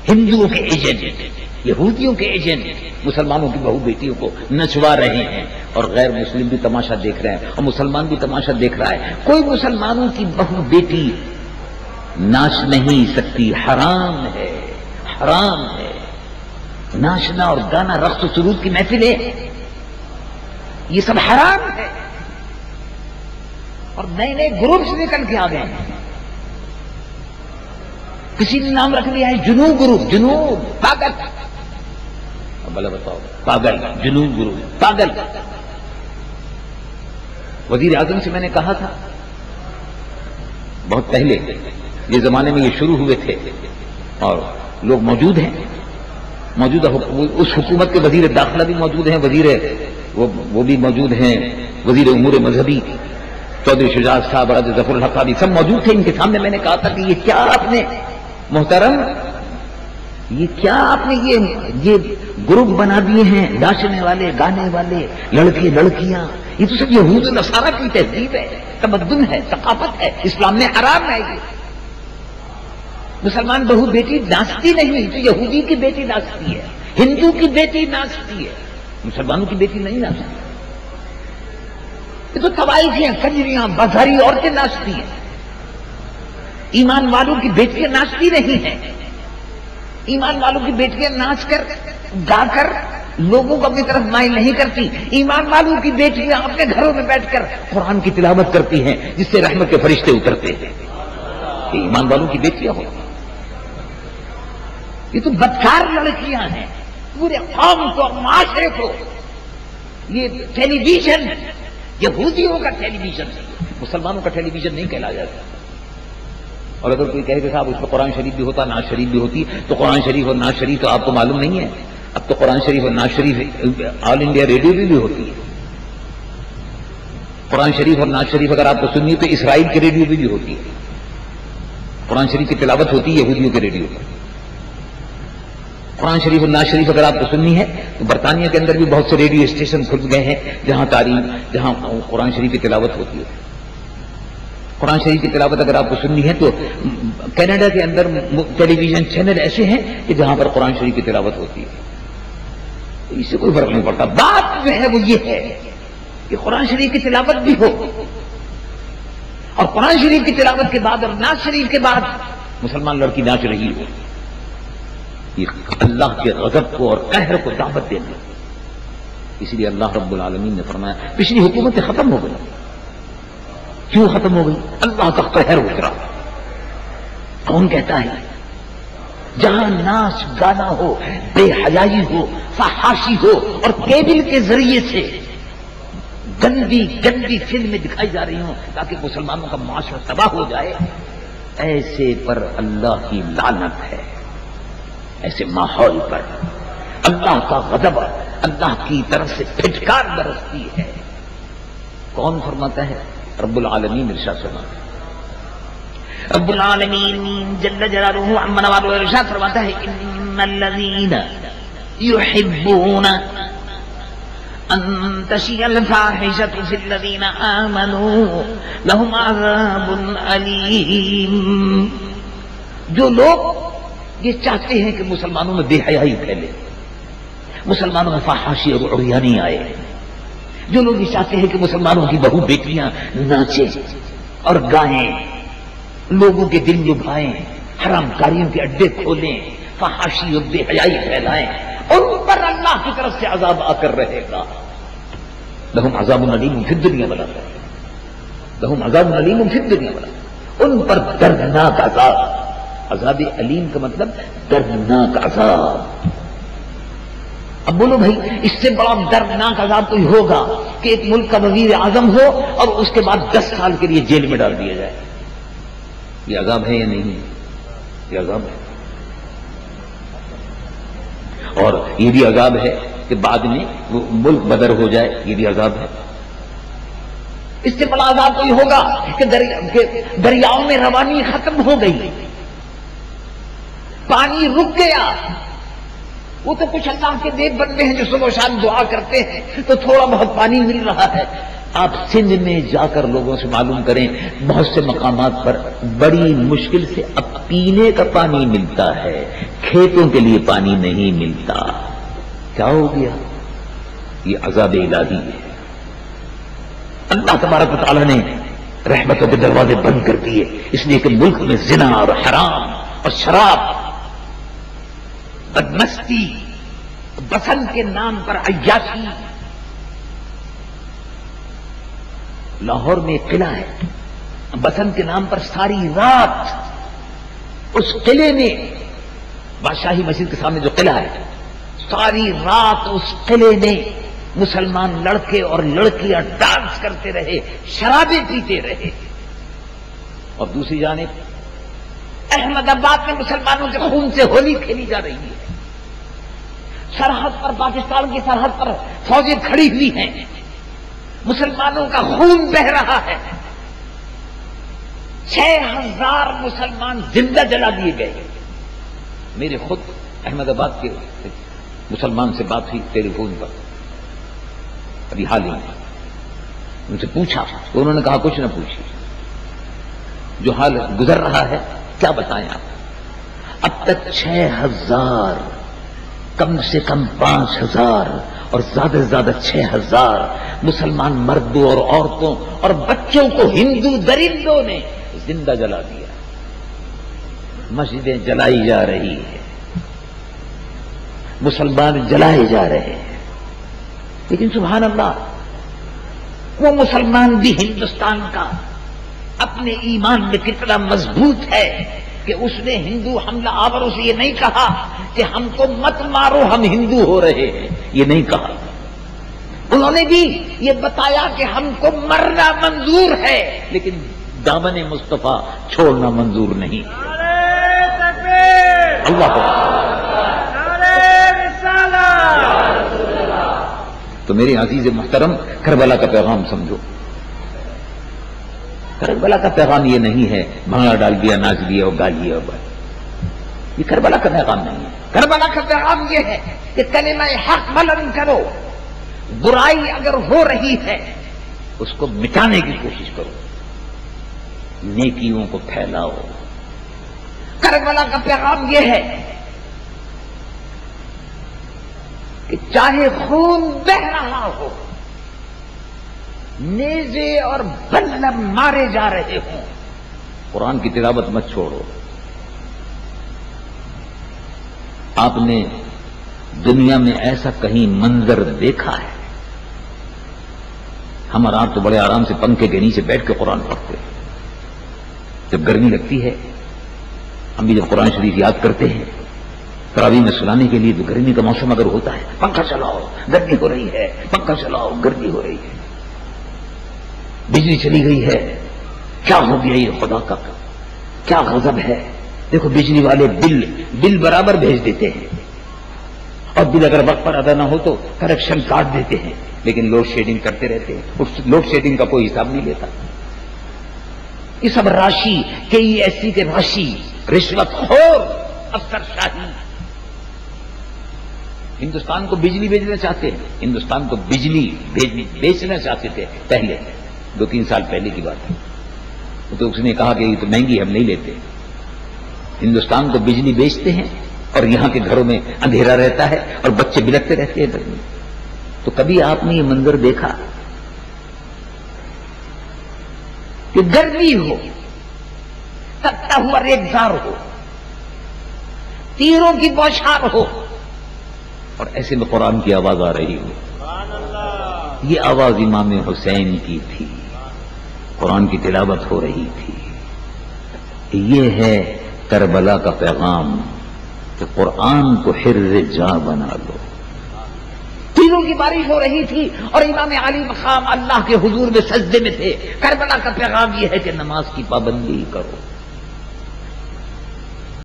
ہندوؤں کے ایجنٹ، یہودیوں کے ایجنٹ مسلمانوں کی بہو بیٹیوں کو نچوا رہے ہیں، اور غیر مسلم بھی تماشا دیکھ رہے ہیں اور مسلمان بھی تماشا دیکھ رہا ہے۔ کوئی مسلمانوں کی بہو بیٹی ناچ نہیں سکتی، حرام ہے، حرام ہے۔ ناچنا اور گانا، رقص و سرود کی محفلیں، یہ سب حرام ہے، اور نئے نئے گروپس نکل کے آ گئے ہیں۔ کسی نے نام رکھ لیا ہے جنوب گروپ، جنوب پاگل، بھلا بتاؤ، پاگل، جنوب گروپ پاگل۔ وزیر اعظم سے میں نے کہا تھا بہت پہلے، یہ زمانے میں یہ شروع ہوئے تھے، اور لوگ موجود ہیں، موجودہ اس حکومت کے وزیر داخلہ بھی موجود ہیں، وہ بھی موجود ہیں، وزیر امور مذہبی چودھری شجاعت صاحب، راجہ ظفر الحق صاحب، سب موجود تھے۔ ان کے سامنے میں نے کہا تھا کہ یہ کیا آپ نے محترم، یہ کیا آپ نے یہ گروپ بنا دیے ہیں، ناچنے والے، گانے والے، لڑکے لڑکیاں، یہ تو سب یہود و نصارہ کی تہذیب ہے، تمدن ہے، ثقافت ہے، اسلام میں حرام ہے۔ یہ مسلمان بہو بیٹی ناچتی نہیں، تو یہودی کی بیٹی ناچتی ہے، ہندو کی بیٹی ناچتی ہے، مسلمانوں کی بیٹی نہیں ناچتی۔ یہ تو طوائفیاں، کنجریاں، بازاری عورتیں ناچتی ہیں، ایمان والوں کی بیٹیاں ناچتی نہیں ہیں۔ ایمان والوں کی بیٹیاں ناچ کر، گا کر لوگوں کو اپنی طرف مائل نہیں کرتی۔ ایمان والوں کی بیٹیاں اپنے گھروں میں بیٹھ کر قرآن کی تلاوت کرتی ہیں، جس سے رحمت کے فرشتے اترتے ہیں۔ یہ ایمان والوں کی بیٹیاں ہوتی ہیں۔ یہ تو بدکار لڑکیاں ہیں، پورے قوم کو، معاشرے کو۔ یہ ٹیلی ویژن یہودیوں کا ٹیلی ویژن ہے، مسلمانوں کا ٹیلی ویژن نہیں کہلایا جاتا۔ اور اگر کوئی کہے کہ صاحب اس میں قرآن شریف بھی ہوتا، نعت شریف بھی ہوتی، تو قرآن شریف اور نعت شریف تو آپ کو معلوم نہیں ہے؟ اب تو قرآن شریف اور نعت شریف آل انڈیا ریڈیو بھی ہوتی ہے۔ قرآن شریف اور نعت شریف اگر آپ کو سننی ہے تو اسرائیل کے ریڈیو بھی ہوتی ہے۔ قرآن شریف کی تلاوت ہوتی ہے یہودیوں کے ریڈیو پر۔ قرآن شریف اور نعت شریف اگر آپ کو سننی ہے تو برطانیہ کے اندر بھی بہت سے ریڈیو اسٹیشن کھل گئے ہیں جہاں قرآن شریف کی تلاوت ہوتی ہے۔ قرآن شریف کی تلاوت اگر آپ کو سننی ہے تو کینیڈا کے اندر ٹیلی ویژن چینل ایسے ہیں کہ جہاں پر قرآن شریف کی تلاوت ہوتی ہے۔ اس سے کوئی فرق نہیں پڑتا۔ بات جو ہے وہ یہ ہے کہ قرآن شریف کی تلاوت بھی ہو، اور قرآن شریف کی تلاوت کے بعد اور نعت شریف کے بعد مسلمان لڑکی ناچ رہی ہو، یہ اللہ کے غضب کو اور قہر کو دعوت دینا۔ اس لیے اللہ رب العالمین نے فرمایا پچھلی حکومتیں ختم ہو گئی۔ کیوں ختم ہو گئی؟ اللہ کا قہر اترا۔ کون کہتا ہے؟ جہاں ناچ گانا ہو، بے حیائی ہو، فحاشی ہو، اور کیبل کے ذریعے سے گندی گندی فلمیں دکھائی جا رہی ہوں تاکہ مسلمانوں کا معاشرہ تباہ ہو جائے، ایسے پر اللہ کی لعنت ہے۔ ایسے ماحول پر اللہ کا غضب، اللہ کی طرف سے پھٹکار برستی ہے۔ کون فرماتا ہے؟ رب العالمین ارشاد فرماتا ہے، رب العالمین جل جلالہ عما نوالہ ارشاد فرماتا ہے، ان الذین یحبون ان تشیع الفاحشۃ فی الذین آمنوا لہم عذاب علیم۔ جو لوگ یہ چاہتے ہیں کہ مسلمانوں میں بے حیائی پھیلے، مسلمانوں میں فحاشی اور عریانی آئے، جو لوگ یہ چاہتے ہیں کہ مسلمانوں کی بہو بیٹیاں ناچیں اور گائیں، لوگوں کے دل لبھائیں، حرام کاریوں کے اڈے کھولیں، فحاشی اور بے حیائی پھیلائیں، ان پر اللہ کی طرف سے عذاب آ کر رہے گا۔ لہم عذاب علیم فی الدنیا والآخرہ، لہم عذاب علیم فی الدنیا والآخرہ، ان پر دردناک عذاب۔ عذاب علیم کا مطلب دردناک عذاب۔ اب بولو بھائی، اس سے بڑا دردناک عذاب کوئی ہوگا کہ ایک ملک کا وزیر اعظم ہو اور اس کے بعد 10 سال کے لیے جیل میں ڈال دیا جائے؟ یہ عذاب ہے یا نہیں؟ یہ عذاب ہے۔ اور یہ بھی عذاب ہے کہ بعد میں وہ ملک بدر ہو جائے، یہ بھی عذاب ہے۔ اس سے بڑا عذاب کوئی ہوگا کہ دریاؤں میں روانی ختم ہو گئی، پانی رک گیا۔ وہ تو کچھ اللہ کے نیک بندے ہیں جو صبح و شام دعا کرتے ہیں تو تھوڑا بہت پانی مل رہا ہے، آپ سندھ میں جا کر لوگوں سے معلوم کریں، بہت سے مقامات پر بڑی مشکل سے اب پینے کا پانی ملتا ہے، کھیتوں کے لیے پانی نہیں ملتا۔ کیا ہو گیا؟ یہ عذاب الہی ہے۔ اللہ تبارک و تعالیٰ نے رحمتوں کے دروازے بند کر دیے، اس لیے کہ ملک میں زنا اور حرام اور شراب، بدمستی، بسن کے نام پر عیاشی۔ لاہور میں ایک قلعہ ہے، بسن کے نام پر ساری رات اس قلعے میں، بادشاہی مسجد کے سامنے جو قلعہ ہے، ساری رات اس قلعے میں مسلمان لڑکے اور لڑکیاں ڈانس کرتے رہے، شرابیں پیتے رہے۔ اور دوسری جانب احمد آباد میں مسلمانوں کے خون سے ہولی کھیلی جا رہی ہے، سرحد پر، پاکستان کی سرحد پر فوجیں کھڑی ہوئی ہیں، مسلمانوں کا خون بہ رہا ہے، 6000 مسلمان زندہ جلا دیے گئے۔ میرے خود احمد آباد کے مسلمان سے بات ہوئی ٹیلی فون پر ابھی حال ہی میں، ان سے پوچھا تو انہوں نے کہا کچھ نہ پوچھیے، جو حال گزر رہا ہے کیا بتائیں آپ۔ اب تک 6000، کم سے کم 5000 اور زیادہ سے زیادہ 6000 مسلمان مردوں اور عورتوں اور بچوں کو ہندو درندوں نے زندہ جلا دیا۔ مسجدیں جلائی جا رہی ہیں، مسلمان جلائے جا رہے ہیں، لیکن سبحان اللہ، وہ مسلمان بھی ہندوستان کا اپنے ایمان میں کتنا مضبوط ہے کہ اس نے ہندو حملہ آوروں سے یہ نہیں کہا کہ ہم کو مت مارو ہم ہندو ہو رہے ہیں، یہ نہیں کہا۔ انہوں نے بھی یہ بتایا کہ ہم کو مرنا منظور ہے لیکن دامن مصطفیٰ چھوڑنا منظور نہیں۔ اللہ تو میرے عزیز محترم، کربلا کا پیغام سمجھو۔ کربلا کا پیغام یہ نہیں ہے بھنگڑا ڈال دیا، ناچ دیا اور گا لیا اور بس، یہ کربلا کا پیغام نہیں ہے۔ کربلا کا پیغام یہ ہے کہ کلمہ حق بلند کرو، برائی اگر ہو رہی ہے اس کو مٹانے کی کوشش کرو، نیکیوں کو پھیلاؤ۔ کربلا کا پیغام یہ ہے کہ چاہے خون بہ رہا ہو، نیزے اور بلم مارے جا رہے ہوں، قرآن کی تلاوت مت چھوڑو۔ آپ نے دنیا میں ایسا کہیں منظر دیکھا ہے؟ ہم اور آپ تو بڑے آرام سے پنکھے کے نیچے بیٹھ کے قرآن پڑھتے ہیں، جب گرمی لگتی ہے ہم بھی جب قرآن شریف یاد کرتے ہیں تراویح میں سلانے کے لیے، تو گرمی کا موسم اگر ہوتا ہے پنکھا چلاؤ گرمی ہو رہی ہے، پنکھا چلاؤ گرمی ہو رہی ہے، بجلی چلی گئی ہے، کیا ہو گیا یہ خدا کا کیا غضب ہے۔ دیکھو بجلی والے بل برابر بھیج دیتے ہیں، اور بل اگر وقت پر ادا نہ ہو تو کرپشن کاٹ دیتے ہیں، لیکن لوڈ شیڈنگ کرتے رہتے ہیں، اس لوڈ شیڈنگ کا کوئی حساب نہیں لیتا۔ یہ سب راشی KESC کے راشی، رشوت خور افسر شاہی ہندوستان کو بجلی بھیجنا چاہتے ہیں، ہندوستان کو بجلی بیچنا چاہتے تھے پہلے، 2-3 سال پہلے کی بات ہے، تو اس نے کہا کہ یہ تو مہنگی ہم نہیں لیتے۔ ہندوستان کو بجلی بیچتے ہیں اور یہاں کے گھروں میں اندھیرا رہتا ہے اور بچے بلکتے رہتے ہیں گھر میں۔ تو کبھی آپ نے یہ منظر دیکھا کہ گرمی ہو، تپتا ہوا ریگزار ہو، تیروں کی بوچھار ہو، اور ایسے میں قرآن کی آواز آ رہی ہو؟ یہ آواز امام حسین کی تھی، قرآن کی تلاوت ہو رہی تھی۔ یہ ہے کربلا کا پیغام کہ قرآن کو حرز جاں بنا لو۔ تینوں کی بارش ہو رہی تھی اور امام علی مقام اللہ کے حضور میں سجدے میں تھے۔ کربلا کا پیغام یہ ہے کہ نماز کی پابندی کرو۔